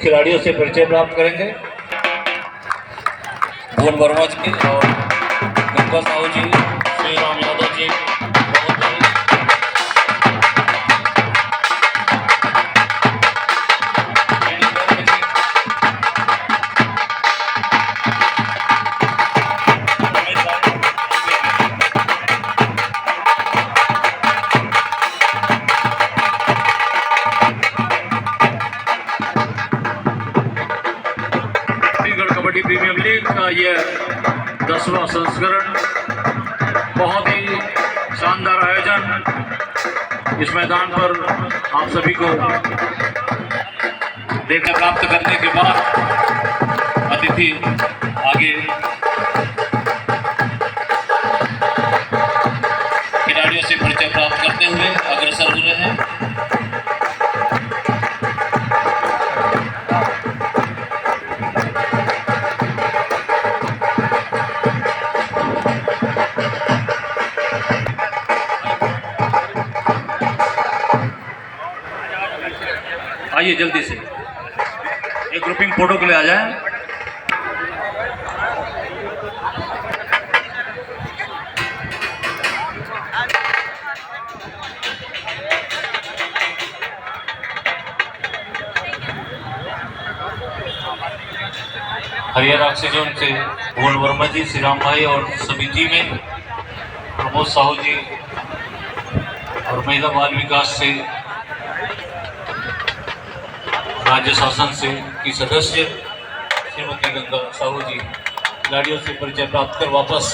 खिलाड़ियों से परिचय प्राप्त करेंगे। भुवन वर्मा जी और गंगा साहू जी, श्री राम यादव जी, कबड्डी प्रीमियर लीग का यह 10वां संस्करण, बहुत ही शानदार आयोजन। इस मैदान पर आप सभी को देखने प्राप्त करने के बाद अतिथि आगे खिलाड़ियों से परिचय प्राप्त करते हुए अग्रसर हो रहे हैं। आइए जल्दी से एक ग्रुपिंग फोटो के लिए आ जाएं। हरियाणा ऑक्सीजन से भुवन वर्मा जी, श्री राम भाई और सभी टीमें, प्रमोद साहू जी और महिला बाल विकास से, राज्य शासन से की सदस्य श्रीमती गंगा साहू जी, खिलाड़ियों से परिचय प्राप्त कर वापस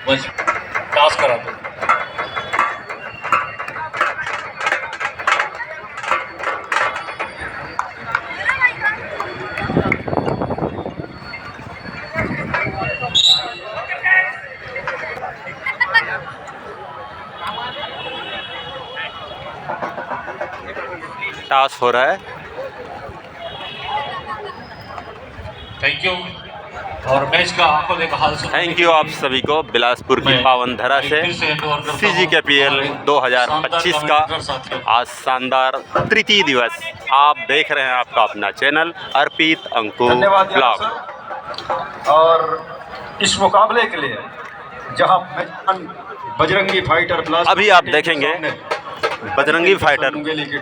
टास्क करा दो। टास्क हो रहा है। Thank you. और मैच का आपको देखा हाल। थैंक यू आप सभी को। बिलासपुर की पावन धरा से CGKPL 2025 का आज शानदार तृतीय दिवस आप देख रहे हैं। आपका अपना चैनल अर्पित अंकु ब्लॉग। और इस मुकाबले के लिए जहां बजरंगी फाइटर प्लस अभी आप देखेंगे बजरंगी फाइटर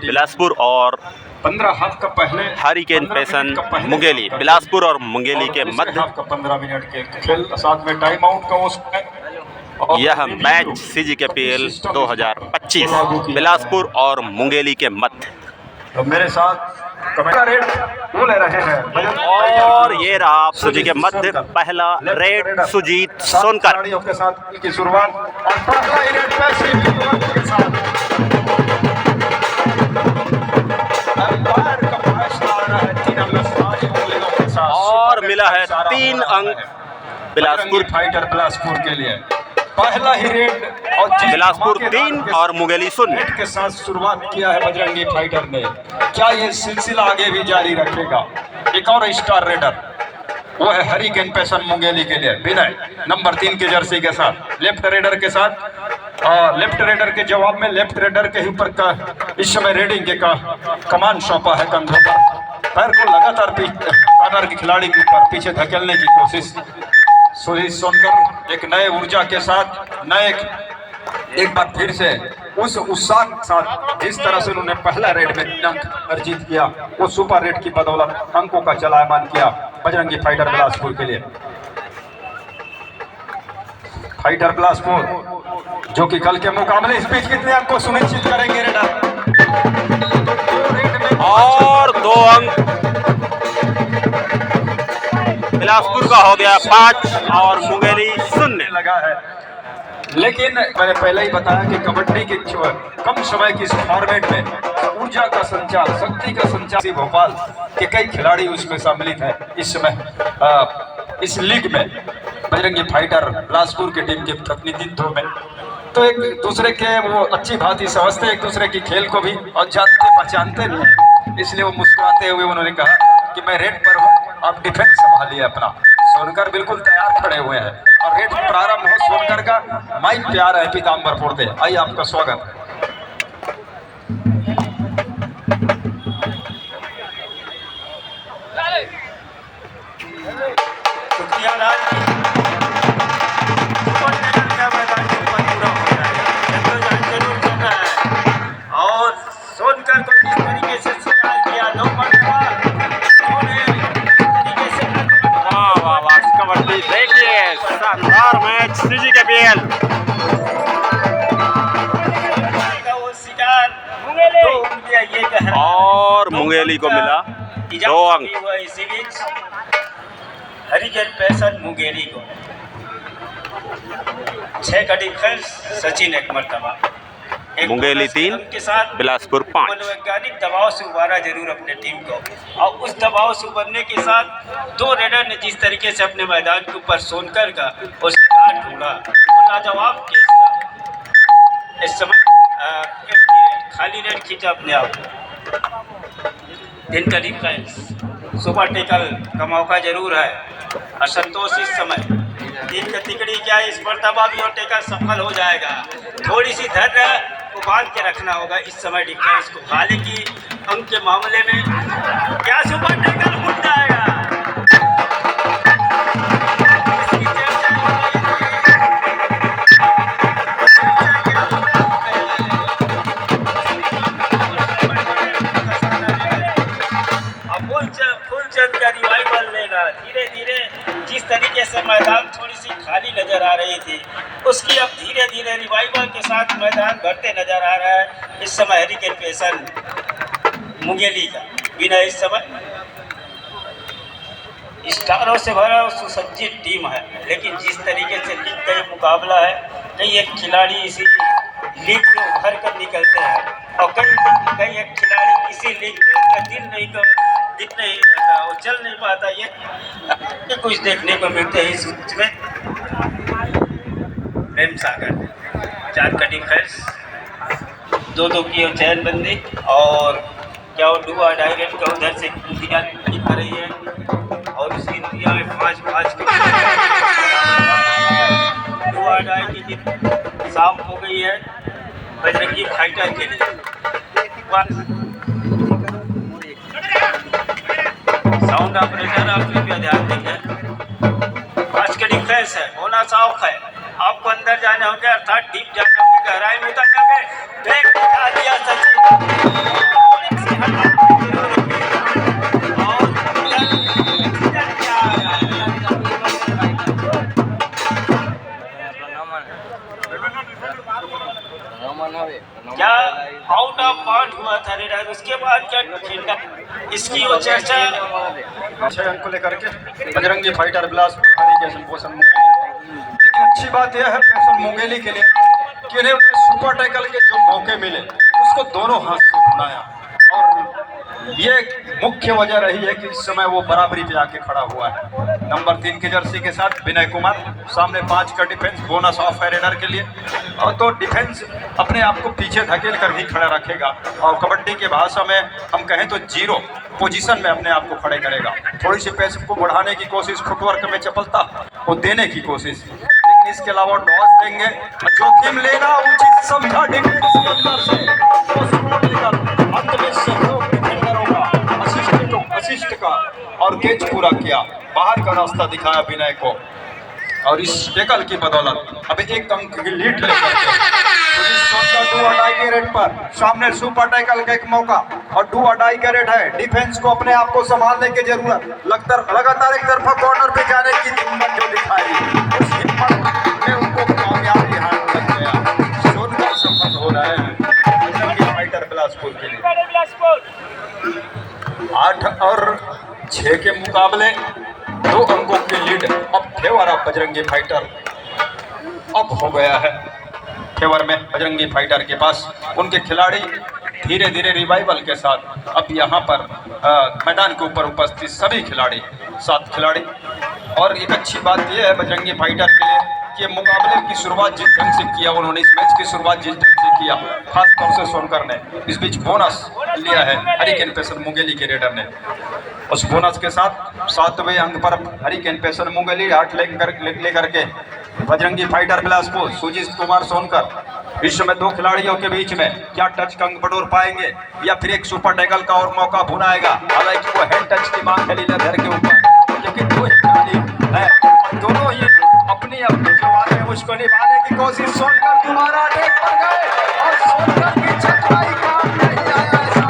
बिलासपुर और 15 हाफ का पहले हरिकेन पैसन मुंगेली, बिलासपुर और मुंगेली के मध्य 15 मिनट के खेल, साथ में टाइम आउट का उसमें यह मैच CGKPL 2025 बिलासपुर और मुंगेली के मध्य। तो मेरे साथ रेड वो ले रहे हैं और ये रहा आप सभी के मध्य पहला रेड सुजीत सोनकर के साथ की शुरुआत और पहला रेड के साथ और मिला है 3 अंक बिलासपुर फाइटर बिलासपुर के लिए। पहला ही रेड और बिलासपुर 3 और मुंगेली 0 के साथ शुरुआत किया है बजरंगी फाइटर ने। क्या ये सिलसिला आगे भी जारी रखेगा? एक और स्टार रेडर वो है हरिकेन पैसन मुंगेली के लिए विनय नंबर 3 की जर्सी के साथ, लेफ्ट रेडर के साथ। लेफ्ट रेडर के जवाब में लेफ्ट रेडर के ऊपर का इस समय रेडिंग का कमान सौंपा है कंधों पर। पैर को लगातार कॉर्नर के खिलाड़ी के ऊपर पीछे धकेलने की कोशिश। सुजीत सोनकर एक नए ऊर्जा के साथ, नए एक बार फिर से उस उत्साह के साथ जिस तरह से उन्होंने पहला रेड में अंक अर्जित किया, वो सुपर रेड की बदौलत अंकों का चलायमान किया बजरंगी फाइटर बिलासपुर के लिए। फाइटर बिलासपुर जो कि कल के मुकाबले इस बीच कितने अंक को सुनिश्चित करेंगे रेडर? और 2 अंक बिलासपुर का हो गया 5 और मुंगेली 0 लगा है। लेकिन मैंने पहले ही बताया कि कबड्डी के कम समय की इस फॉर्मेट में ऊर्जा का संचार, शक्ति का संचार, भोपाल के कई खिलाड़ी उसमें सम्मिलित हैं इस समय इस लीग में बजरंगी फाइटर बिलासपुर की टीम के प्रतिनिधित्व में। तो एक दूसरे के वो अच्छी भांति समझते एक दूसरे की खेल को भी और जानते पहचानते भी, इसलिए वो मुस्कुराते हुए उन्होंने कहा कि मैं रेड पर हूँ, आप डिफेंस संभालिए अपना। सोनकर बिल्कुल तैयार खड़े हुए हैं और रेड प्रारंभ हो सोनकर का। माइक प्यार है पीताम्बर फोड़ते, आइए आपका स्वागत है। इस तरीके से शिकार किया, 2 मरतबा उन्होंने तरीके से वाह वाह वाह, कबड्डी देखिए, शानदार मैच CGKPL। वो शिकार तो उंगलियां ये कह रहा है। और मुंगेली को मिला 2 अंक। हुआ इसी बीच हरिकेन पैसन मुंगेली को 6 का डिफेंस, सचिन 1 मरतबा। मुंगेली 3, के साथ बिलासपुर 5। मनोवैज्ञानिक दबाव से उबारा जरूर अपने टीम को, और उस दबाव से उबरने के साथ 2 रेडर ने जिस तरीके से अपने मैदान के ऊपर सोनकर का और शिकार ढूंढा, वो लाजवाब केस था। इस समय खाली रेड खींचा अपने आप। दिन का डिफेंस, सुपर टेकल का मौका जरूर है। असंतोष इस समय दिन का तिकड़ी क्या इस मरतबा भी और टेकल सफल हो जाएगा। थोड़ी सी धैर्य को बांध के रखना होगा इस समय डिफेंस को। हालांकि अंक के मामले में क्या सुपर टेकल उठ जाएगा। फुलचंद का रिवाइवल लेगा धीरे धीरे। जिस तरीके से मैदान थोड़ी सी खाली नजर आ रही थी, उसकी अब धीरे धीरे रिवाइवल के साथ मैदान भरते नजर आ रहा है। इस समय हरिकेन पैसन मुंगेली का बिना इस समय स्टारों से भरा और सुसज्जित टीम है, लेकिन जिस तरीके से लीग का ये मुकाबला है, कई एक खिलाड़ी इसी लीग से उभर कर निकलते हैं और कई एक खिलाड़ी इसी लीग में उनका दिल नहीं रहता, वो चल नहीं पाता। ये कुछ देखने को मिलते हैं इस मैच में। प्रेम सागर 4 का डिफेंस, 2-2 की चैनबंदी, और क्या वो डुआ डायरेक्ट का उधर से इंडिया कर रही है और उस इंडिया में 5-5 की डुआ डाई की जीत साफ हो गई है बजरंगी फाइटर के लिए। साउंड ऑपरेटर आप कृपया ध्यान देंगे। 5 का डिफेंस है, होना साफ है। आपको अंदर जाने होंगे, अर्थात डीप जाने होंगे, गहराई में उतरने होंगे। ब्रेक दिखा दिया सचिन। क्या आउट ऑफ बाउंड हुआ था रेडर, उसके बाद क्या खेलना, इसकी वो चर्चा 6 अंक को लेकर के Bajrangi fighter Bilaspur hurricane passion Mungeli. लेकिन अच्छी बात यह है पैसन मुंगेली के लिए कि इन्हें सुपर टैकल के जो मौके मिले उसको दोनों हाथ से उठाया, और ये मुख्य वजह रही है कि इस समय वो बराबरी पे आके खड़ा हुआ है। नंबर 3 की जर्सी के साथ विनय कुमार, सामने 5 का डिफेंस, बोनस ऑफ है रेडर के लिए, और तो डिफेंस अपने आप को पीछे धकेल कर ही खड़ा रखेगा, और कबड्डी के भाषा में हम कहें तो 0 पोजीशन में अपने आप को खड़े करेगा। थोड़ी सी पेस को बढ़ाने की कोशिश, फुटवर्क में चपलता वो देने की कोशिश, लेकिन इसके अलावा टॉस देंगे, जोखिम लेना उचित समझा डिफेंस के अंदर से, अंत में सहयोग डिफेंडरों का, असिस्ट का, और कैच पूरा किया, बाहर का रास्ता दिखाया विनय को, और इस टेकल की बदौलत अब 1 अंक की लीड लेकर डू और डाई के रेट पर सामने सुपर टैकल का एक मौका, और डू और डाई का रेट है। डिफेंस को अपने आप को संभालने की जरूरत, लगातार एक तरफा कॉर्नर पे जाने की हिम्मत जो दिखाई, उस हिम्मत में उनको कामयाबी हाथ लग गया। सोनकर सफल हो रहे हैं फाइटर बिलासपुर के लिए। 8 और 6 के मुकाबले 2 अंकों की लीड अब फेवर ऑफ बजरंगी फाइटर अब हो गया है। फेवर में बजरंगी फाइटर के पास उनके खिलाड़ी धीरे धीरे रिवाइवल के साथ अब यहाँ पर मैदान के ऊपर उपस्थित सभी खिलाड़ी 7 खिलाड़ी, और एक अच्छी बात यह है बजरंगी फाइटर के लिए कि मुकाबले की शुरुआत जिस ढंग से किया उन्होंने, इस मैच की शुरुआत जिस ढंग से किया, खास तौर से सोनकर ने इस बीच बोनस लिया है हरिकेन पैसन मुंगेली के रेडर ने। उस बोनस के साथ 7वें अंक पर हरिकेन पैसन मुंगेली 8 लेकर के बजरंगी फाइटर बिलासपुर सुजीत कुमार सोनकर। इस समय 2 खिलाड़ियों के बीच में क्या टच का अंक बटोर पाएंगे या फिर एक सुपर टैकल का और मौका भुनाएगा। हालांकि वो हैंड टच की मांग है लीलाधर के ऊपर, क्योंकि 2 खिलाड़ी हैं, दोनों ही अपनी जवाब में उसको निभाने की कोशिश। सोनकर दोबारा अटैक पर गए और सोनकर की चटकाई काम नहीं आया, ऐसा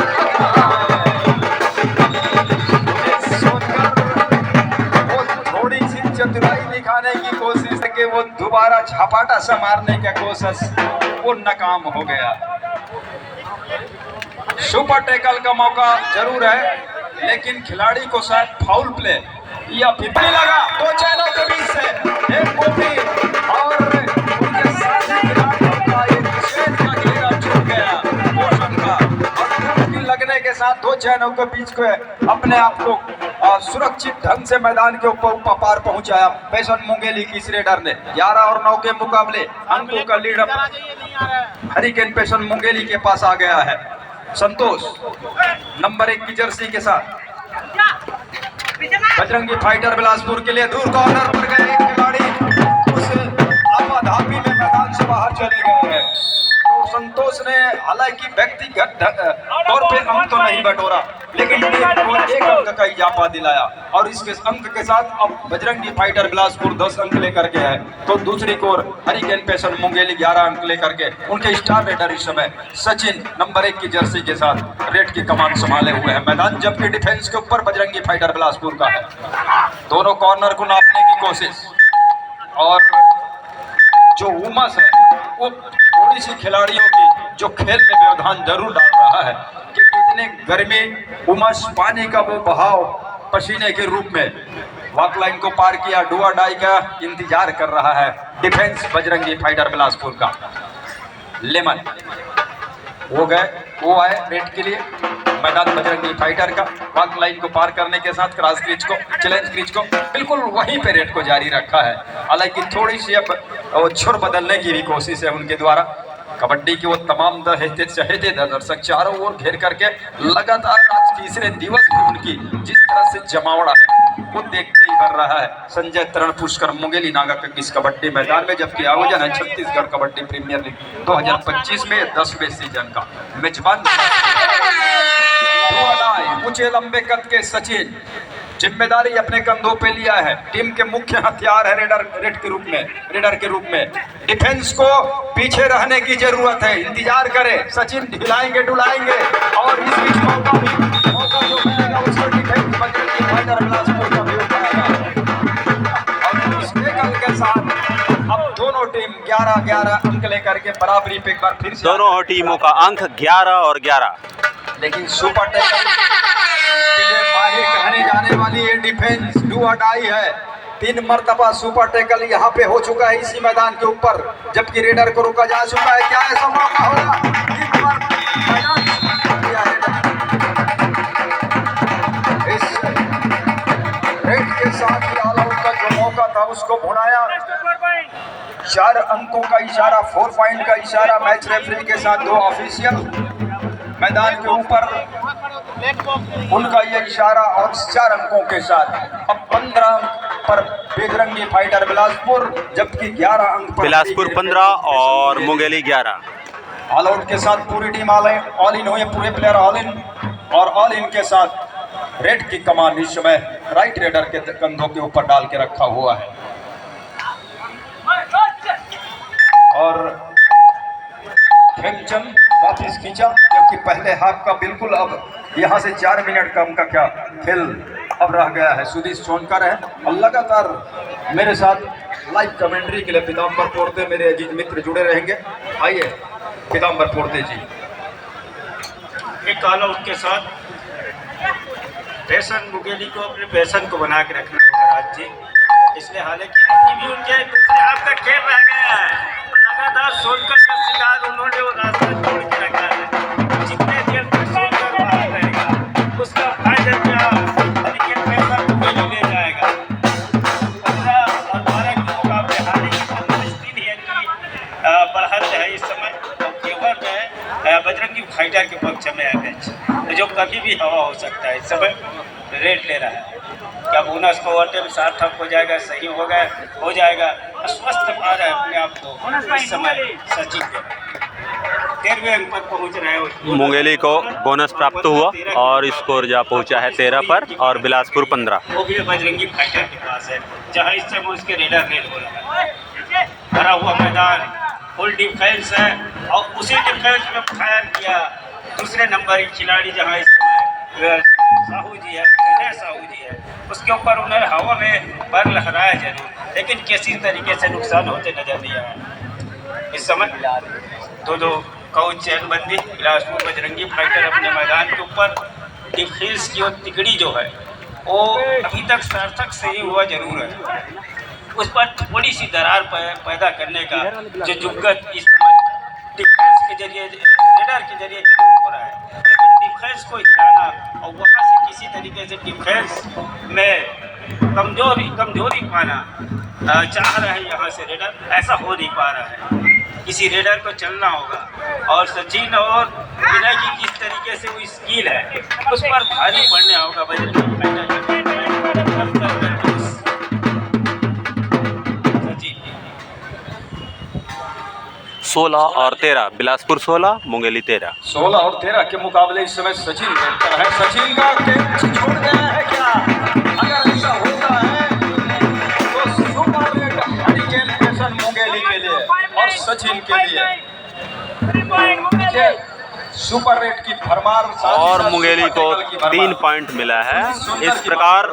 दोबारा झपाटा से मारने की कोशिश वो नाकाम हो गया। सुपर टैकल का मौका जरूर है, लेकिन खिलाड़ी को शायद फाउल प्ले या फिर लगा। दो चैनों के बीच से एक गोपी और उनके साथी खिलाड़ियों का एक निषेध का घेरा छूट गया पोषण का, और गोपी लगने के साथ दो चैनों के बीच को अपने आप को सुरक्षित ढंग से मैदान के ऊपर पार पहुंचाया पेशन मुंगेली की इस रेडर ने। 11 और 9 के मुकाबले अंकों का लीड अब हरिकेन पेशन मुंगेली के पास आ गया है। संतोष नंबर 1 की जर्सी के साथ बजरंगी फाइटर बिलासपुर के लिए दूर कॉर्नर पर गए एक खिलाड़ी उस आपाधापी में मैदान से बाहर चले गए हैं। तो संतोष ने हालांकि व्यक्तिगत तौर पे अंक तो नहीं बटोरा, लेकिन टीम को 1 अंक का इजाफा दिलाया, और इसके अंक के साथ अब बजरंगी फाइटर बिलासपुर 10 अंक लेकर के है। तो दूसरी ओर हरिकेन पेशन मुंगेली 11 अंक लेकर के, उनके स्टार रेडर इस समय सचिन नंबर 1 की जर्सी के साथ रेड की कमान संभाले हुए हैं मैदान, जबकि डिफेंस के ऊपर बजरंगी फाइटर बिलासपुर का है। दोनों कॉर्नर को नापने की कोशिश, और जो उमस है वो थोड़ी सी खिलाड़ियों की जो खेल में व्यवधान जरूर डाल रहा है कि कितने गर्मी उमस पानी का वो बहाव पसीने के रूप में वॉक लाइन को पार किया, डुआ डाई का इंतजार कर रहा है डिफेंस बजरंगी फाइटर बिलासपुर का। लेमन वो आए रेड के लिए मैदान बजरंगी फाइटर का, वॉक लाइन को पार करने के साथ क्रॉस क्रीज को चैलेंज क्रीज को बिल्कुल वहीं पे रेड को जारी रखा है। हालांकि थोड़ी सी अब छुड़ बदलने की भी कोशिश है उनके द्वारा। कबड्डी के वो तमाम चहेते दर्शक चारों ओर घेर करके लगातार आज तीसरे दिवस भी उनकी जिस तरह से जमावड़ा है वो देखते ही बढ़ रहा है। संजय तरण पुष्कर मुंगेली नागा के इस कबड्डी मैदान में, जबकि आयोजन है छत्तीसगढ़ कबड्डी प्रीमियर लीग 2025 में 10वें सीजन का। मेजबान ऊंचे लंबे कद के सचिन जिम्मेदारी अपने कंधों पे लिया है। टीम के मुख्य हथियार है रेडर के रूप में डिफेंस को पीछे रहने की जरूरत है। इंतजार करे सचिन, हिलाएंगे डुलाएंगे, और इस बीच मौका जो मिलेगा उसको डिफेंस बजरंगी फाइटर बिलासपुर का भी उठाएगा। और इस टैकल के साथ अब दोनों टीम 11-11 अंक लेकर के बराबरी पे एक बार फिर से दोनों टीमों का अंक 11 और 11। लेकिन सुपर टैकल के लिए माहिर कहने जाने वाली ये डिफेंस डू और डाई है। 3 मरतबा सुपर टैकल यहाँ पे हो चुका है इसी मैदान के ऊपर, जबकि रेडर को रोका जा चुका है। क्या ऐसा मौका होगा? इस रेड के साथ ही ऑल आउट का जो मौका था उसको भुनाया। 4 अंकों का इशारा, 4 पॉइंट का इशारा मैच रेफरी के साथ 2 ऑफिशियल मैदान के ऊपर उनका ये इशारा, और 4 अंकों के साथ अब 15 अंक पर बजरंगी फाइटर बिलासपुर, जबकि 11 अंक पर बिलासपुर 15 और मुंगेली 11। ऑल आउट के साथ पूरी टीम ऑल इन हुई, पूरे प्लेयर ऑल इन, और ऑल इन के साथ रेड की कमान इस समय राइट रेडर के कंधों के ऊपर डाल के रखा हुआ है। और खेलचंद वापिस खींचा, जबकि पहले हाफ का बिल्कुल अब यहाँ से 4 मिनट कम का क्या खेल अब रह गया है। सुधीश सोनकर है और लगातार मेरे साथ लाइव कमेंट्री के लिए पीताम्बर पोर्ते मेरे अजीज मित्र जुड़े रहेंगे। आइए पीताम्बर पोर्ते जी। एक ऑल आउट के साथ पैशन मुंगेली को अपने पैशन को बना के रखना होगा राज जी, इसलिए हालांकि उनके दूसरे हाफ का खेल रह गया है। लगातार सोनकर का शिकार उन्होंने वो रास्ता छोड़ के रखा है। जितने देर तक सोनकर बाहर रहेगा उसका फायदा क्या हरिकेन पैशन मुंगेली ले जाएगा। 15 और 12 के मुकाबले हालांकि स्थिति है कि बढ़त है इस समय, तो केवल जो है बजरंगी फाइटर के पक्ष में है मैच, जो कभी भी हवा हो सकता है। इस समय रेड ले रहा है, क्या बोनस को ओवरटाइम सार्थक हो जाएगा, सही हो जाएगा। स्वस्थ पा रहा है अपने आप को इस समय सचिन के 13वें अंक पर पहुंच रहे हैं। मुंगेली को बोनस प्राप्त हुआ और स्कोर जा पहुंचा है 13 पर और बिलासपुर 15। वो भी बजरंगी फाइटर के पास है, जहां इस समय उसके रेडर रेड हो रहा है। भरा हुआ मैदान, फुल डिफेंस है, और उसी डिफेंस में फायर किया दूसरे नंबर की खिलाड़ी, जहां इस समय साहू जी है, विनय साहू जी है, उसके ऊपर उन्होंने हवा में पर लहराया जरूर। लेकिन किसी तरीके से नुकसान होते नजर नहीं आया। इस समय दो कौच चैनबंदी बिलासपुर बजरंगी फाइटर अपने मैदान के ऊपर डिफेंस की और तिकड़ी जो है वो अभी तक सार्थक सही हुआ जरूर है। उस पर थोड़ी सी दरार पैदा करने का जो जुगत इस समय डिफेंस के जरिए रेडर के जरिए जरूर हो रहा है, लेकिन डिफेंस को हिलाना और वहाँ से किसी तरीके से डिफेंस में कमजोरी पाना चाह रहे हैं यहाँ से रेडर, ऐसा हो नहीं पा रहा है। किसी रेडर को चलना होगा और सचिन और विनय की जिस तरीके से वो स्किल है उस पर भारी पड़ने होगा बजरंगी फाइटर। 16 और 13 बिलासपुर 16 मुंगेली 13। 16 और 13 के मुकाबले इस समय सचिन बेहतर है। सचिन का कैच छोड़ गया है क्या? अगर ऐसा होता है तो super rate hurricane pension Mungeli के लिए और सचिन के लिए सुपर रेट की भरमार और मुंगेली को 3 पॉइंट मिला है। इस प्रकार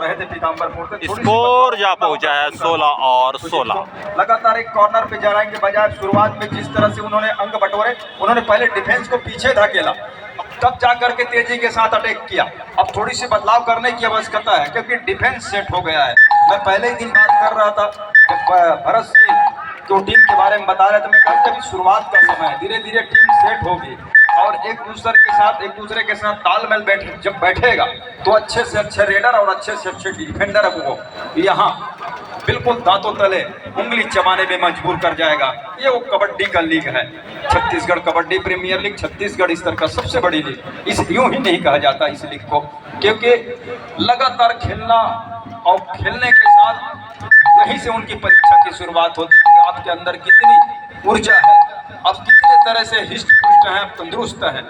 स्कोर जा पहुंचा है 16 और 16। लगातार एक कॉर्नर पे जा रहे हैं बजाय शुरुआत में जिस तरह से उन्होंने अंक बटोरे, उन्होंने पहले डिफेंस को पीछे धकेला, तब जाकर के तेजी के साथ अटैक किया। अब थोड़ी सी बदलाव करने की आवश्यकता है क्योंकि डिफेंस सेट हो गया है। मैं पहले ही दिन बात कर रहा था जब भरत सिंह जो टीम के बारे में बता रहे थे, मैं कहता अभी शुरुआत का समय है, धीरे धीरे टीम सेट होगी और एक दूसरे के साथ तालमेल जब बैठेगा तो अच्छे से अच्छे रेडर और अच्छे से अच्छे डिफेंडर को यहाँ बिल्कुल दांतों तले उंगली चबाने में मजबूर कर जाएगा। ये वो कबड्डी का लीग है, छत्तीसगढ़ कबड्डी प्रीमियर लीग। छत्तीसगढ़ स्तर का सबसे बड़ी लीग, इस यूं ही नहीं कहा जाता इस लीग को, क्योंकि लगातार खेलना और खेलने के साथ यहीं से उनकी परीक्षा की शुरुआत होती है। आपके अंदर कितनी ऊर्जा है, आप कितने तरह से हिष्ट पुष्ट हैं, तंदुरुस्त हैं,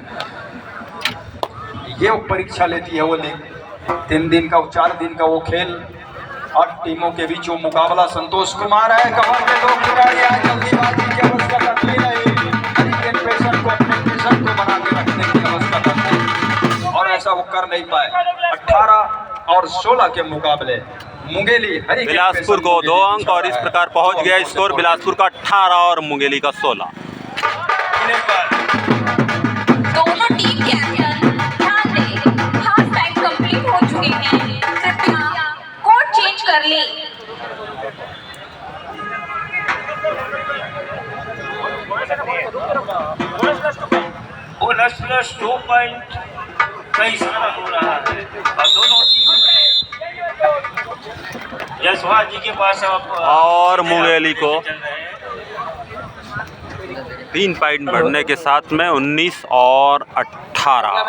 ये वो परीक्षा लेती है वो लीग। 3 दिन का 4 दिन का वो खेल, 8 टीमों के बीच वो मुकाबला। संतोष कुमार है कमर पे 2 खिलाड़ी आए, जल्दीबाजी की आवश्यकता नहीं रही, हरिकेन पेसन को अपने पेसन को बना के रखने की आवश्यकता थी और ऐसा वो कर नहीं पाए। 18 और 16 के मुकाबले मुंगेली बिलासपुर को 2 अंक और इस प्रकार पहुंच गया स्कोर बिलासपुर का 18 और मुंगेली का 16। दोनों टीम के अंदर ध्यान दें, हाफ टाइम कंप्लीट हो चुके हैं, कृपया कोड चेंज कर लें। बोनस प्लस 2 पॉइंट का इशारा हो रहा है और दोनों टीम जसवाल जी के पास और मुंगेली को 3 पॉइंट बढ़ने के साथ में 19 और 18।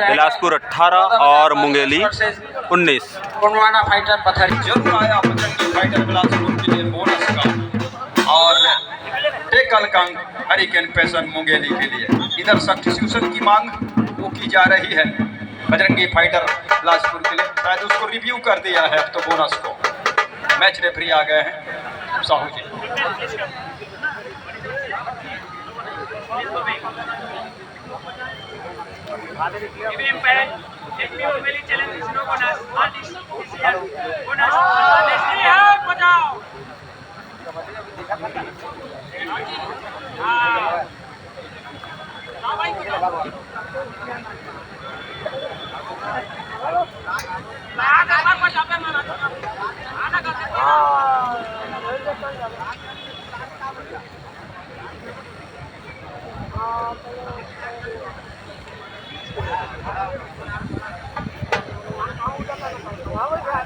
बिलासपुर 18 और मुंगेली 19। पुनवाना फाइटर पत्थर जरूर आया बजरंगी फाइटर बिलासपुर के लिए बोनस का और टेकल का हरिकेन पेसन मुंगेली के लिए। इधर सब्स्टिट्यूशन की मांग वो की जा रही है बजरंगी फाइटर बिलासपुर के लिए, शायद उसको रिव्यू कर दिया है अब तो बोनस को। मैच रेफरी आ गए हैं साहू जी।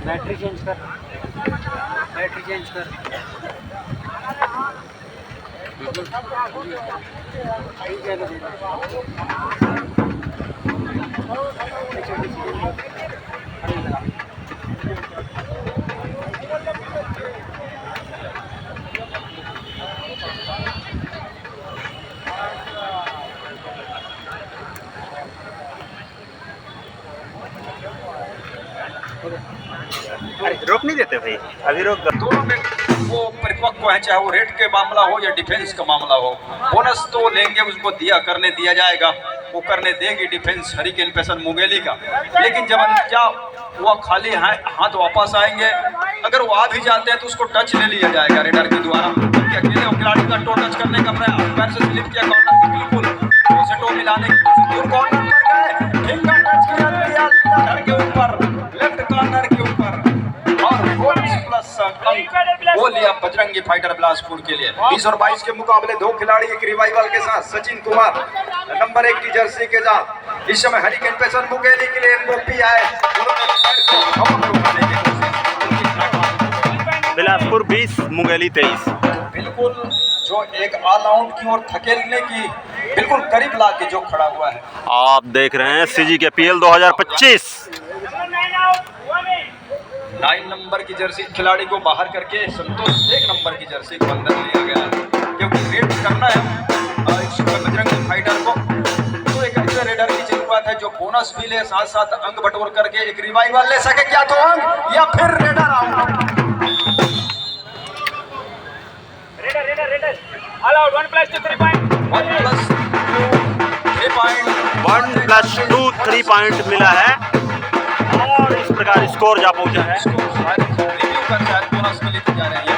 बैटरी चेंज कर, बैटरी चेंज कर। रोक नहीं देते भाई, अभी रोक दो। दोनों में वो परिपक्व है, चाहे वो रेट के मामला हो या डिफेंस का मामला हो। बोनस तो लेंगे, उसको दिया जाएगा, वो करने देगी डिफेंस हरिकेन पेसन मुंगेली का। लेकिन जब क्या वो खाली हाथ वापस आएंगे अगर वो आ भी जाते हैं तो उसको टच ले लिया जाएगा रेडर के द्वारा, क्योंकि अकेले वो खिलाड़ी का टो टच करने का प्रयास, पैर से स्लिप किया कॉर्नर की बिल्कुल टो से टो मिलाने की कोशिश, दूर कॉर्नर पर गए, फिंगर टच किया घर के ऊपर, लेफ्ट कॉर्नर के ऊपर, और बोनस प्लस अंक वो लिया बजरंगी फाइटर बिलासपुर के लिए। 20 और 22 के मुकाबले दो खिलाड़ी एक रिवाइवल के साथ, सचिन कुमार नंबर 1 की जर्सी के साथ। इस समय हरिकेन पेसर मुकेली के लिए एमओपी आए, उन्होंने पैर को हवा में उठाने की कोशिश। बिलासपुर 20 मुंगेली 23। बिल्कुल जो एक ऑल आउट की ओर धकेलने की बिल्कुल करीब ला के जो खड़ा हुआ है। आप देख रहे हैं CGKPL 2025। 9 नंबर की जर्सी खिलाड़ी को बाहर करके संतोष 1 नंबर की जर्सी को अंदर लिया गया है, क्योंकि रेड करना है इस बजरंगी फाइटर को, तो एक ऐसे रेडर की जरूरत है जो बोनस भी ले, साथ साथ अंक बटोर करके एक रिवाइवल ले सके, क्या तो अंक या फिर raider out. All out, 1 plus 2 3 point. 1 plus 2 3 point 1 plus 2 3 point मिला है और इस प्रकार स्कोर जा पहुंचा है। इसको शायद रिव्यू कर शायद बोनस के लिए जा रहे हैं।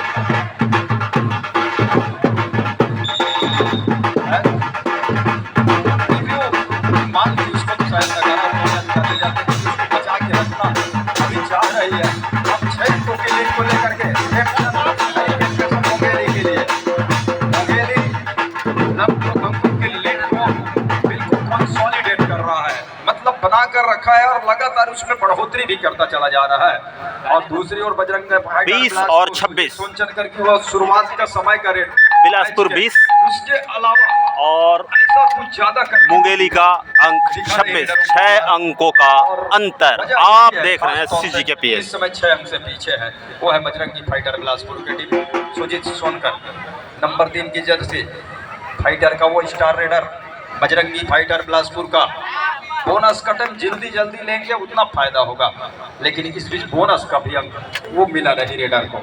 रिव्यू मान लीजिए उसको तो शायद लगाना बोनस करने जाते हैं, उसको बचा के रखना अभी जा रही है। अब 6 को के लीड को लेकर के मुंगेली के लिए मुंगेली के लीड को बिल्कुल कंसोलिडेट कर रहा है, मतलब बना कर रखा है और लगातार उसमें बढ़ोतरी भी करता चला जा रहा है। और दूसरी ओर बजरंग 20 और 26 सोनचनकर की वो शुरुआत का समय का रेट बिलासपुर 20 उसके अलावा और ऐसा कुछ ज्यादा कर मुंगेली का अंक 26, 6 अंकों का अंतर। आप देख रहे हैं CGKPL। इस समय 6 अंक से पीछे है, वो है बजरंगी फाइटर बिलासपुर की टीम। सुजीत सोनकर नंबर 3 की जर्सी फाइटर का वो star raider Bajrangi fighter Bilaspur का। बोनस का टाइम जल्दी जल्दी लेंगे उतना फायदा होगा, लेकिन इस बीच बोनस का भी अंक वो मिला नहीं रेडर को।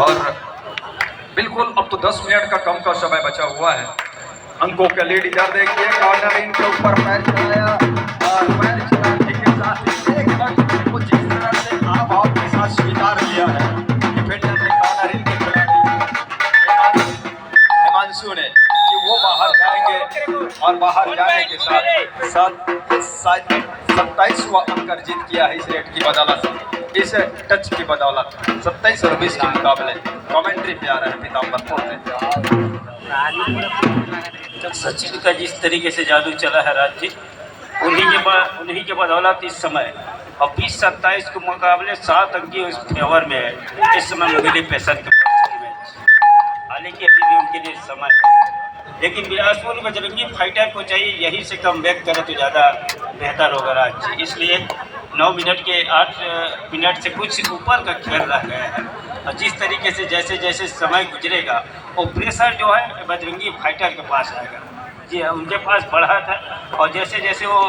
और बिल्कुल अब तो 10 मिनट का कम का समय बचा हुआ है। अंकों का लीड इधर देखिए, कॉर्नर इनके ऊपर पैर चलाया और पैर चलाने के साथ ही एक अंक को जिस तरह से भाव के साथ स्वीकार किया है डिफेंडर ने, कॉर्नर इनके खिलाड़ी हिमांशु ने, कि वो बाहर जाएंगे और बाहर जाने के साथ 27वां अंक अर्जित किया है इस रेट की बदौलत, इस टच की बदौलत। 27 और 20 के मुकाबले कमेंट्री पे आ रहे हैं पीताम्बरपुर से। सचिन का जिस तरीके से जादू चला है राज्य, उन्हीं के बदौलत इस समय और 20-27 के मुकाबले 7 अंक की उस फेवर में है इस समय मुंगेली पेसर के पक्ष की मैच। हालांकि अभी भी उनके लिए समय है, लेकिन बिलासपुर बजरंगी फाइटर को चाहिए यहीं से कम बैक करे तो ज़्यादा बेहतर होगा राज्य। इसलिए 9 मिनट के 8 मिनट से कुछ ऊपर का खेल रह गया है, और जिस तरीके से जैसे जैसे समय गुजरेगा वो प्रेशर जो है बजरंगी फाइटर के पास आएगा, जी उनके पास बढ़ा था, और जैसे जैसे वो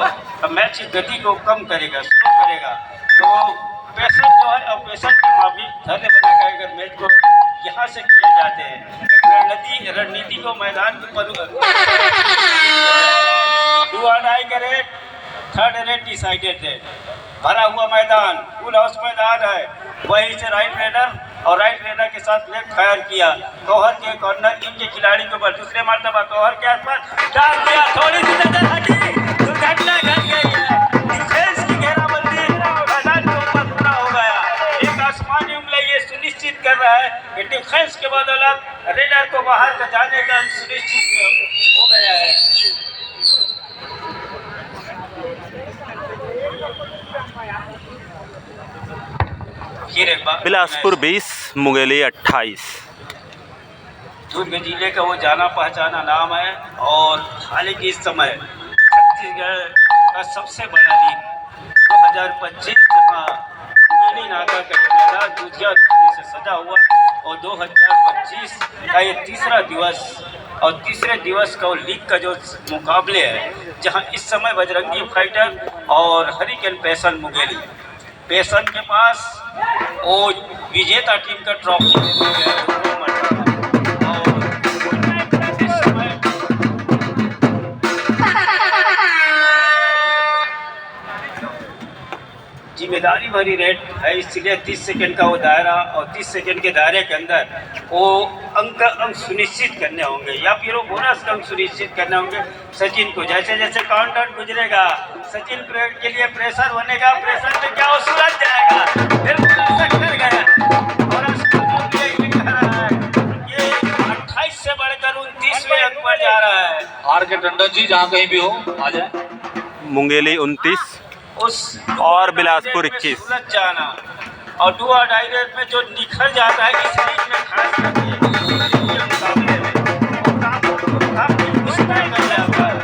मैच की गति को कम करेगा, स्लो करेगा, तो प्रेशर जो है और प्रेशर के माफिक धैर्य बनाकर अगर मैच को यहाँ से खेले जाते हैं, रणनीति को मैदान के पर करे, थर्ड रेट डिसाइडेड है, भरा हुआ मैदान, फुल हाउस मैदान है, वहीं से राइट रेडर और राइट रेडर के साथ लेफ्ट फायर किया, कौहर के कॉर्नर इनके खिलाड़ी के ऊपर दूसरे मरतबा कौहर के आसपास डाल दिया, थोड़ी सी नजर हटी, दुर्घटना घट गई है, डिफेंस की घेराबंदी मैदान के ऊपर पूरा हो गया। एक आसमानी उंगली ये सुनिश्चित कर रहा है कि डिफेंस के बदौलत रेडर को बाहर का जाने का सुनिश्चित हो गया है। बिलासपुर 20 मुंगेली 28। दुर्ग जिले का वो जाना पहचाना नाम है, और हालांकि इस समय छत्तीसगढ़ का सबसे बड़ा लीग 2025 जहाँ मुंगेली नाका का ये मैदान दूधिया रोशनी से सजा हुआ, और 2025 का ये तीसरा दिवस, और तीसरे दिवस का वो लीग का जो मुकाबले है, जहाँ इस समय बजरंगी फाइटर और हरिकेन पेसन मुंगेली पेसन के पास वो विजेता टीम का ट्रॉफी जिम्मेदारी भरी रेड है, इसलिए 30 सेकंड का वो दायरा और 30 सेकंड के दायरे के अंदर वो अंक सुनिश्चित करने होंगे या फिर वो बोनस अंक सुनिश्चित करने होंगे सचिन को। जैसे जैसे काउंटडाउन गुजरेगा सचिन के लिए प्रेशर बनेगा, प्रेशर में क्या वो सुलझ जाएगा, फिर कर गया। और ये 28 से बढ़कर 29वें अंक पर जा रहा है। आर के टंडन जी जहाँ कहीं भी हो आ जाए। मुंगेली 29 उस और बिलासपुर 21। सुलझ जाना और डू और डाई रेस में जो निखर जाता है इस लीग में खास करके मुकाबले में काफी मुश्किल कर जाता है।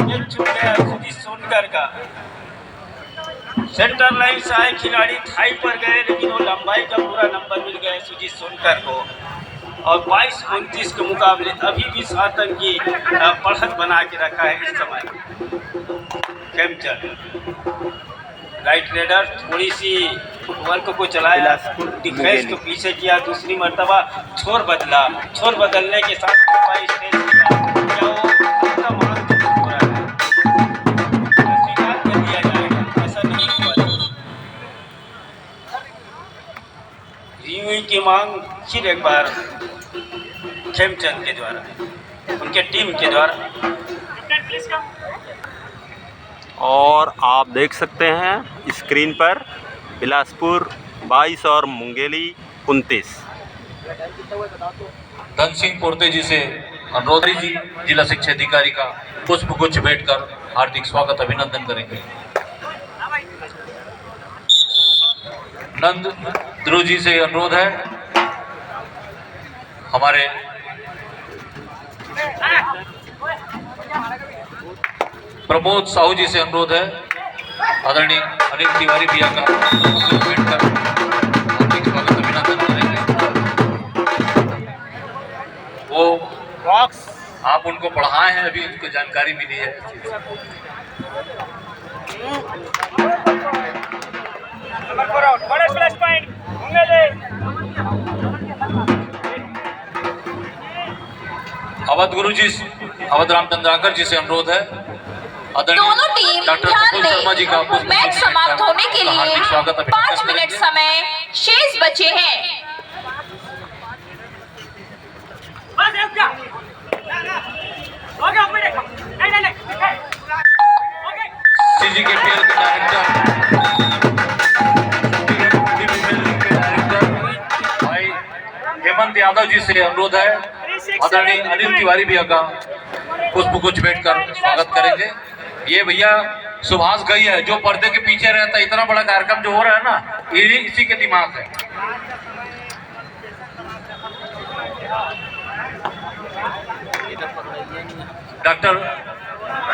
ये छूट गया सुजीत सोनकर का, सेंटर लाइन से आए खिलाड़ी थाई पर गए लेकिन वो लंबाई का पूरा नंबर मिल गया सुजीत सोनकर को। और 22-29 के मुकाबले अभी भी 7 अंक की बढ़त बना के रखा है इस समय खेमचंद। राइट रेडर थोड़ी सी वर्क को चलाया, डिफेंस को पीछे किया, दूसरी मर्तबा छोर बदलने के साथ स्टेज किया। क्या वो उनका मांग हो रहा है स्वीकार कर दिया जाएगा, ऐसा नहीं हुआ। रिव्यू की मांग फिर एक बार खेमचंद के द्वारा, उनके टीम के द्वारा। और आप देख सकते हैं स्क्रीन पर बिलासपुर 22 और मुंगेली 29। धन सिंह पोर्ते जी से अनुरोध जी जिला शिक्षा अधिकारी का पुष्प गुच्छ भेंट कर हार्दिक स्वागत अभिनंदन करेंगे। नंद ध्रुव जी से अनुरोध है, हमारे प्रमोद साहू जी से अनुरोध है, आदरणीय अनिल तिवारी भैया का भेंट कर हार्दिक स्वागत अभिनंदन करेंगे। वो बॉक्स आप उनको पढ़ाए हैं, अभी उनको जानकारी मिली है। अवध गुरु जी, अवध रामचंद्राकर जी से अनुरोध है, दोनों टीम डॉक्टर ध्यान प्रफुल्ल शर्मा जी का दें, मैच समाप्त होने के लिए 5 मिनट समय शेष बचे हैं। CGKPL के डायरेक्टर भाई हेमंत यादव जी से अनुरोध है, आदरणीय अनिल तिवारी भैया का पुष्प गुच्छ भेंट कर स्वागत करेंगे। ये भैया सुभाष गई है, जो पर्दे के पीछे रहता है, इतना बड़ा कार्यक्रम जो हो रहा है ना, ये इसी के दिमाग है। डॉक्टर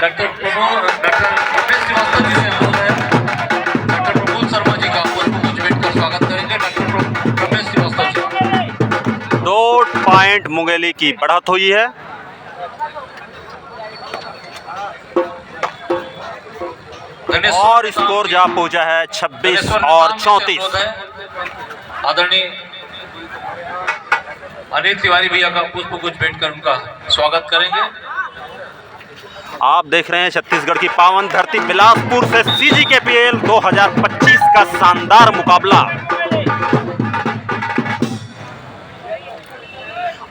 रमेश श्रीवास्तव जी से अनुरोध है, डॉक्टर प्रफुल्ल शर्मा जी का पुष्प गुच्छ भेंट कर स्वागत करेंगे। डॉक्टर रमेश श्रीवास्तव जी 2 पॉइंट मुंगेली की बढ़त हुई है। और स्कोर जा पहुंचा है 26 और 34। आदरणीय अनिल तिवारी भैया का पुष्प गुच्छ भेंट कर उनका स्वागत करेंगे। आप देख रहे हैं छत्तीसगढ़ की पावन धरती बिलासपुर से CGKPL 2025 का शानदार मुकाबला।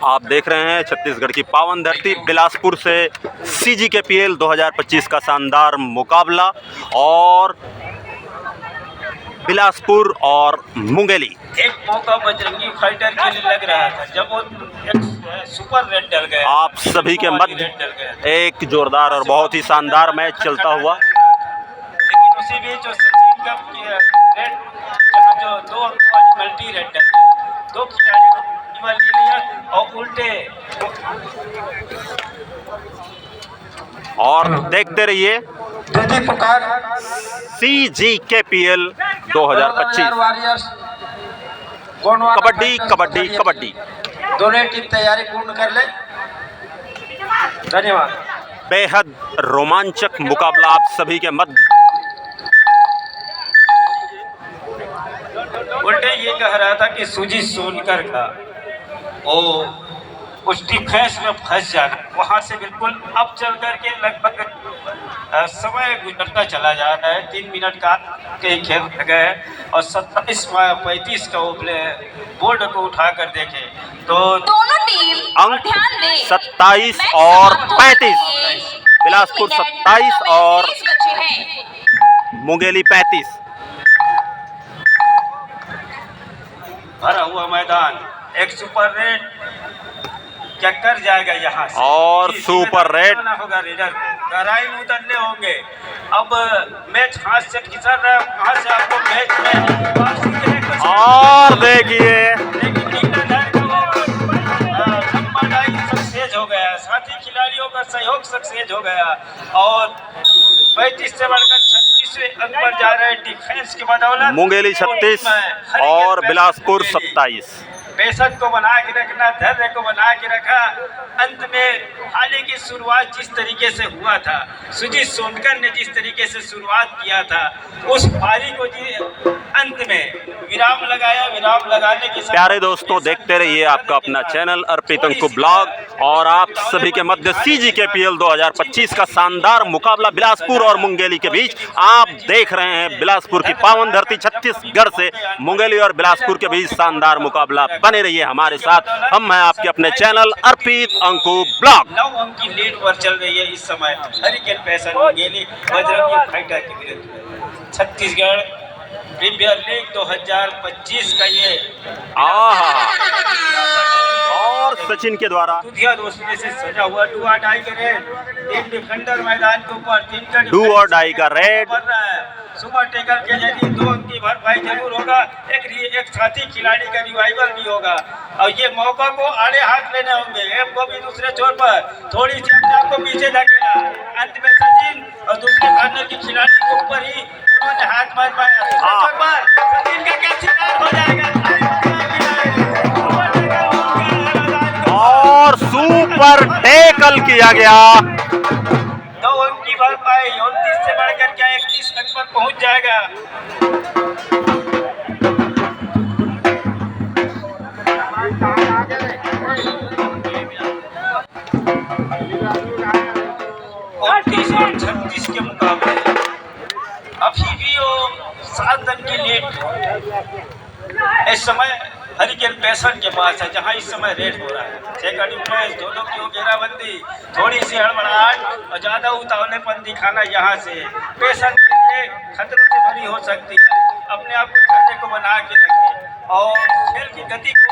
आप देख रहे हैं छत्तीसगढ़ की पावन धरती बिलासपुर से CGKPL 2025 का शानदार मुकाबला और बिलासपुर और मुंगेली। एक मौका बजरंगी फाइटर के लिए लग रहा था जब वो एक सुपर रेड डल गया। आप सभी के मध्य एक जोरदार और बहुत ही शानदार मैच चलता हुआ, लेकिन उसी बीच जो सचिन का रेड जो 2 अंक वाली मल्टी रेड डल, 2 खिलाड़ी ले लिया और उल्टे। और देखते रहिए CGKPL 2025 कबड्डी कबड्डी कबड्डी। दोनों टीम तैयारी पूर्ण कर ले। धन्यवाद। बेहद रोमांचक मुकाबला आप सभी के मध्य। उल्टे ये कह रहा था कि सुजीत सोनकर का वो उस डिफेंस में फंस जाना, वहां से बिल्कुल अब चल करके लगभग समय गुजरता चला जा रहा है। 3 मिनट का के खेल रह गए और 27-35 का बोर्ड को उठाकर देखें तो दोनों टीम अंक ध्यान दें 27 मैच और समाप्त होने 35 के बिलासपुर 1 मिनट 27 और 30 बचे हैं। मुंगेली 35। भरा हुआ मैदान, एक सुपर रेड क्या कर जाएगा यहाँ से और इसी सुपर में रेड। ना होगा रेडर को गहराई में उतरने होंगे। अब मैच हाथ से फिसल रहा है, वहाँ से आपको मैच में वापसी के लिए कुछ और देखिए लेकिन लीडर का वो लंबा डाई सक्सेस हो गया, साथी खिलाड़ियों का सहयोग सक्सेस हो गया और 35 से बढ़कर 36वें अंक पर जा रहे डिफेंस की बदौलत मुंगेली 36 और बिलासपुर 27। पेशेंस को बना के रखना, धैर्य को बना के रखा। अंत में हाल की शुरुआत जिस तरीके से हुआ था, सुजीत सोनकर ने जिस तरीके से शुरुआत किया था, उस पारी को जी अंत में विराम लगाया। विराम लगाने के साथ प्यारे दोस्तों, देखते रहिए आपका अपना चैनल अर्पित अंकु ब्लॉग और आप सभी के मध्य CGKPL 2025 का शानदार मुकाबला बिलासपुर और मुंगेली के बीच। आप देख रहे हैं बिलासपुर की पावन धरती छत्तीसगढ़ से मुंगेली और बिलासपुर के बीच शानदार मुकाबला। बने रहिए हमारे साथ, हम हैं आपके अपने चैनल अर्पित अंकु ब्लॉग। 9 अंक की लीड पर चल रही है इस समय hurricane passion Mungeli Bajrangi fighter के विरुद्ध। छत्तीसगढ़ प्रीमियर लीग 2025 का ये और सचिन के द्वारा दुधिया रोशनी से सजा हुआ डू और डाई का रेड। 3 डिफेंडर मैदान के ऊपर, 3 का डू और डाई का रेड। बढ़ रहा है। सुपर टेकर के जरिए 2 अंक की भरपाई जरूर होगा। एक साथी खिलाड़ी का रिवाइवल भी होगा और ये मौका को आड़े हाथ लेने होंगे। एम को भी दूसरे छोर पर थोड़ी सी अपने आप को पीछे धकेला। अंत में सचिन और दूसरे कॉर्नर की खिलाड़ी के ऊपर ही उन्होंने हाथ मार पाया। सचिन का क्या शिकार हो जाएगा और सुपर टैकल किया गया। 2 अंक की भरपाई 29 से बढ़कर क्या 31 अंक पर पहुंच जाएगा। और 36 के मुकाबले अभी भी वो 7 अंक की लीड इस समय हरिकेन पैसन के पास है, जहां इस समय रेड हो रहा है। 6 का डिफेंस, दोनों की घेराबंदी, थोड़ी सी हड़बड़ाहट और ज्यादा उतावलेपन दिखाना यहाँ से पैसन के लिए खतरों से भरी हो सकती है। अपने आप को धैर्य को बना के रखें और खेल की गति को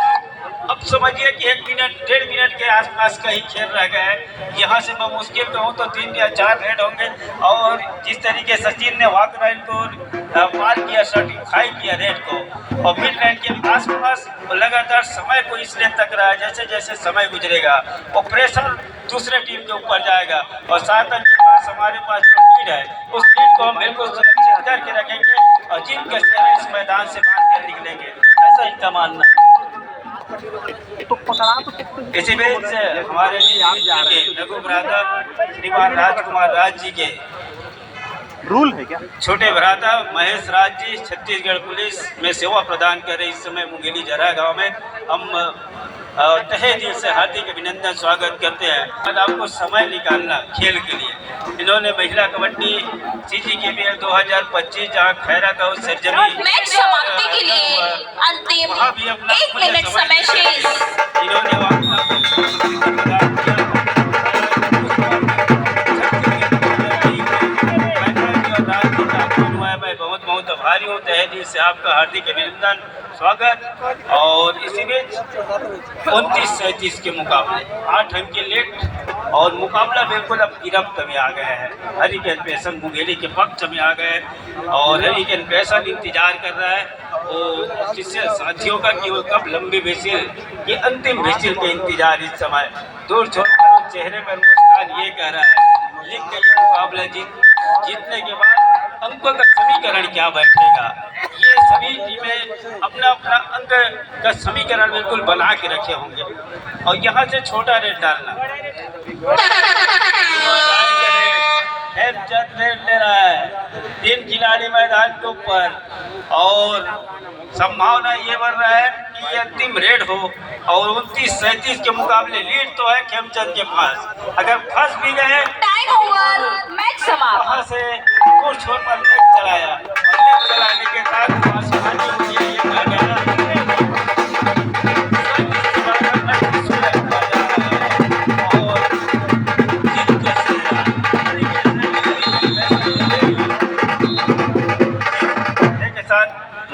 अब समझिए कि 1 मिनट 1.5 मिनट के आसपास का ही खेल रह गया है। यहाँ से बमुश्किल कहूँ तो 3 या 4 रेड होंगे और जिस तरीके सचिन ने वॉक लाइन को पार किया, सर्टिफाई किया रेड को और मिड लाइन के आसपास लगातार समय को इसलिए तक रहा है जैसे जैसे समय गुजरेगा वो प्रेशर दूसरे टीम के ऊपर जाएगा और 7 अंक के पास हमारे पास जो लीड है उस लीड को हम बिल्कुल सुरक्षित करके रखेंगे और जीत के साथ इस मैदान से बांध कर निकलेंगे, ऐसा इनका मानना है। इसी बीच हमारे लघु भ्राता श्रीमान राजकुमार राज जी के रूल है क्या? छोटे भ्राता महेश राज जी छत्तीसगढ़ पुलिस में सेवा प्रदान कर रहे इस समय मुंगेली जरा गांव में। हम तहे दिल से हार्दिक अभिनंदन स्वागत करते हैं। और आपको समय निकालना खेल के लिए इन्होंने महिला कबड्डी CGKPL 2025 जहाँ खैरा का उस सरजमी मैच समाप्ति के लिए अंतिम वहाँ भी अपना 1 मिनट समय शेष। इन्होंने मैं बहुत बहुत आभारी हूँ। तहे दिल से आपका हार्दिक अभिनंदन स्वागत। और इसी बीच 29-37 के मुकाबले 8 अंक के लेट और मुकाबला बिल्कुल अब गिरफ्त में आ गया है। हरिकेन पैसन मुंगेली के पक्ष में आ गए और हरिकेन पैसन इंतजार कर रहा है वो जिससे साथियों का कि वो कब लंबी विसिल ये अंतिम विसिल के इंतजार इस समय दूर छोड़कर चेहरे पर मुस्कान ये कह रहा है लिख के ये मुकाबला जीतने के बाद अंकों का समीकरण क्या बैठेगा। ये सभी टीमें अपना अपना अंक का समीकरण बिल्कुल बना के रखे होंगे और यहाँ से छोटा रेट डालना रेट ले रहा है। 3 खिलाड़ी मैदान के ऊपर और संभावना ये बन रहा है कि ये अंतिम रेड हो और 29-37 के मुकाबले लीड तो है खेमचंद के पास। अगर फंस भी गए टाइम ओवर, मैच समाप्त। से कुछ छोर पर लेक चलाया और लेक चलाने के बाद वहाँ से हानि हुई है, ये कहा गया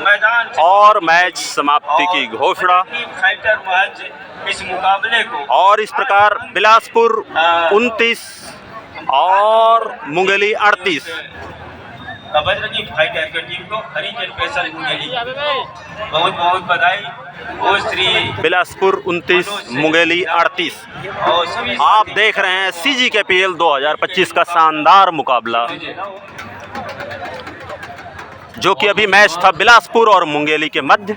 मैदान और मैच समाप्ति की घोषणा। फाइटर महज इस मुकाबले को और इस प्रकार बिलासपुर 29 और मुंगेली 38। बजरंगी फाइटर की टीम को हरिकेन पेशर मुंगेली बहुत बहुत बधाई। वो श्री बिलासपुर 29 मुंगेली 38। और सभी आप देख रहे हैं CGKPL 2025 का शानदार मुकाबला, जो कि अभी मैच था बिलासपुर और मुंगेली के मध्य,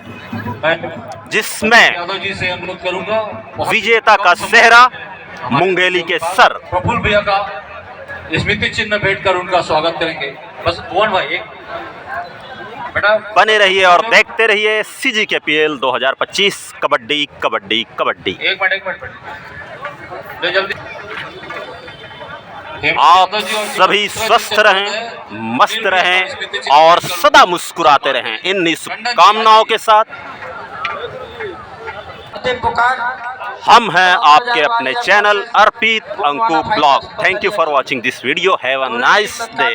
जिसमें यादव जी से अनुरोध करूंगा विजेता का सेहरा मुंगेली के सर प्रफुल्ल भैया का स्मृति चिन्ह भेंट कर उनका स्वागत करेंगे। बस भुवन भाई एक बेटा बने रहिए और देखते रहिए CGKPL 2025 कबड्डी कबड्डी कबड्डी। एक मिनट ले जल्दी। आप सभी स्वस्थ रहें, मस्त रहें और सदा मुस्कुराते रहें, इन शुभकामनाओं के साथ हम हैं आपके अपने channel Arpit Anku blog. Thank you for watching this video. Have a nice day.